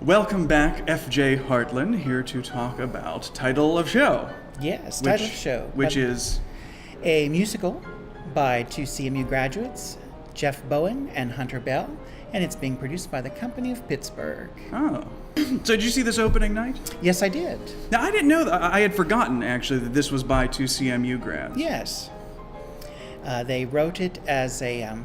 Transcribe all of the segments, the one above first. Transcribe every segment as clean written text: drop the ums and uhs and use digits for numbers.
Welcome back, FJ Hartland, here to talk about Title of Show. Yes, Title of Show. Which is? A musical by two CMU graduates, Jeff Bowen and Hunter Bell, and it's being produced by the Company of Pittsburgh. Oh. So did you see this opening night? Yes, I did. Now, I didn't know that. I had forgotten, actually, that this was by two CMU grads. Yes. They wrote it as a...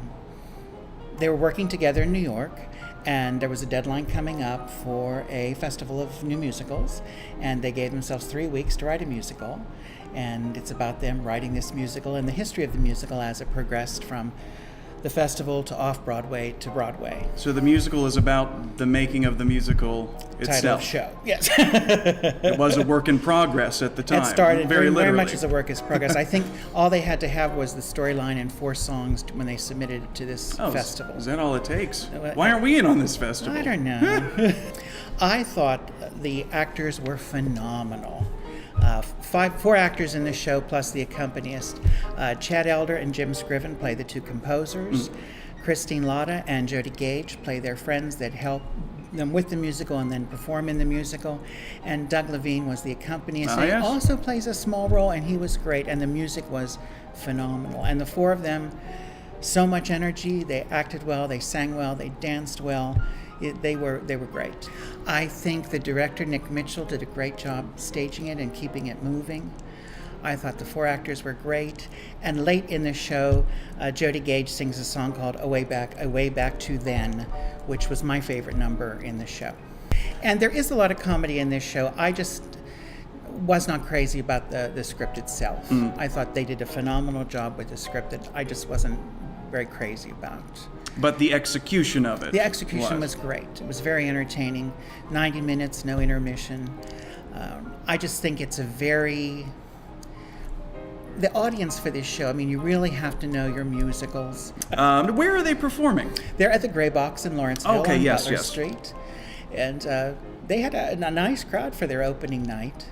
they were working together in New York, and there was a deadline coming up for a festival of new musicals, and they gave themselves 3 weeks to write a musical, and it's about them writing this musical and the history of the musical as it progressed from the festival to off-Broadway to Broadway. So the musical is about the making of the musical itself. Title of show, yes. It was a work in progress at the time. It started very literally. much as a work in progress. I think all they had to have was the storyline and 4 songs when they submitted it to this festival. Is that all it takes? Why aren't we in on this festival? I don't know. I thought the actors were phenomenal. 4 actors in the show, plus the accompanist. Chad Elder and Jim Scriven play the 2 composers. Christine Lotta and Jody Gage play their friends that help them with the musical and then perform in the musical. And Doug Levine was the accompanist. He also plays a small role, and he was great. And the music was phenomenal. And the 4 of them, so much energy. They acted well. They sang well. They danced well. They were great. I think the director, Nick Mitchell, did a great job staging it and keeping it moving. I thought the 4 actors were great. And late in the show, Jody Gage sings a song called Away Back to Then, which was my favorite number in the show. And there is a lot of comedy in this show. I just was not crazy about the script itself. I thought they did a phenomenal job with the script that I just wasn't very crazy about. But the execution of it. The execution was great. It was very entertaining. 90 minutes, no intermission. I just think it's the audience for this show, I mean, you really have to know your musicals. Where are they performing? They're at the Gray Box in Lawrenceville on Butler Street. Street. And they had a nice crowd for their opening night.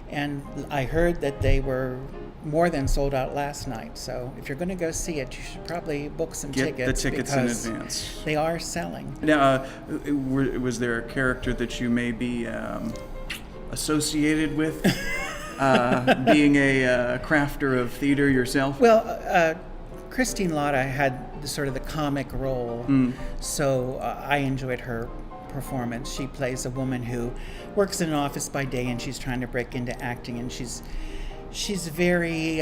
And I heard that they were more than sold out last night. So if you're going to go see it, you should probably book some tickets. Get the tickets in advance. They are selling. Now, was there a character that you may be associated with being a crafter of theater yourself? Well, Christine Lotta had the comic role, so I enjoyed her performance. She plays a woman who works in an office by day, and she's trying to break into acting, and she's very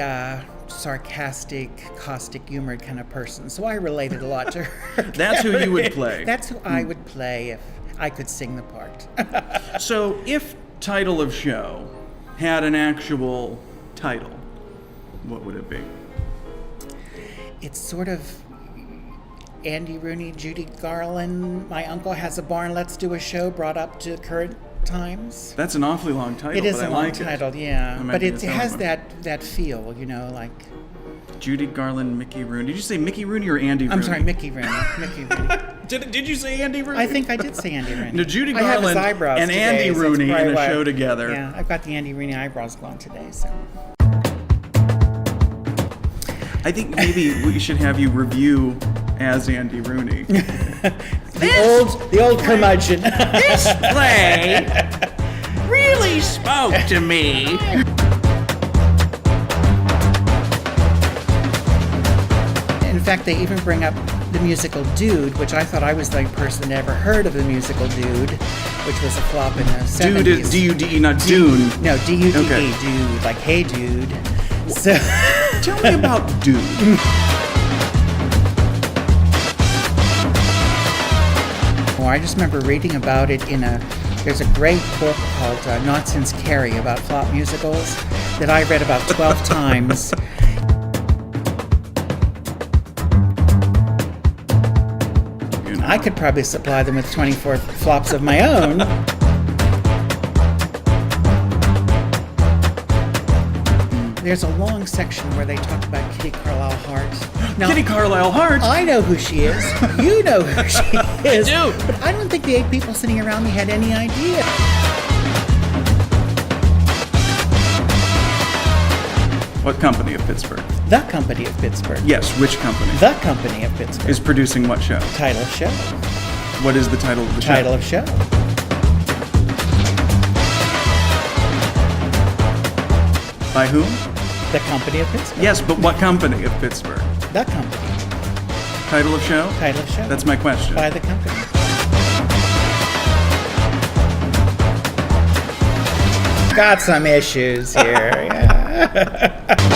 sarcastic, caustic, humored kind of person. So I related a lot to her. That's who you would play. That's who I would play if I could sing the part. So if Title of Show had an actual title, what would it be? It's sort of Andy Rooney, Judy Garland, My Uncle Has a Barn, Let's Do a Show, brought up to current times. That's an awfully long title. It is but a long title, yeah. But it has that feel, like... Judy Garland, Mickey Rooney. Did you say Mickey Rooney or Andy Rooney? I'm sorry, Mickey Rooney. Mickey Rooney. Did you say Andy Rooney? I think I did say Andy Rooney. No, Judy Garland and today, Andy Rooney in a why, show together. Yeah, I've got the Andy Rooney eyebrows going today, so... I think maybe we should have you review as Andy Rooney. the old curmudgeon. This play really spoke to me. In fact, they even bring up the musical Dude, which I thought I was the only person that ever heard of the musical Dude, which was a flop in the 70s. Dude is D-U-D-E, not Dune. No, D-U-D-E, Okay. Dude, like Hey Dude. So tell me about Dude. Well, I just remember reading about it there's a great book called Not Since Carrie about flop musicals that I read about 12 times. I could probably supply them with 24 flops of my own. There's a long section where they talk about Kitty Carlisle-Hart. Now, Kitty Carlisle-Hart? I know who she is. You know who she is. Dude. But I don't think the 8 people sitting around me had any idea. What Company of Pittsburgh? The Company of Pittsburgh. Yes, which company? The Company of Pittsburgh. Is producing what show? Title of show. What is the title of the show? Title of show. By whom? The Company of Pittsburgh. Yes, but what company of Pittsburgh? The Company. Title of show? Title of show. That's my question. By the Company. Got some issues here. Yeah.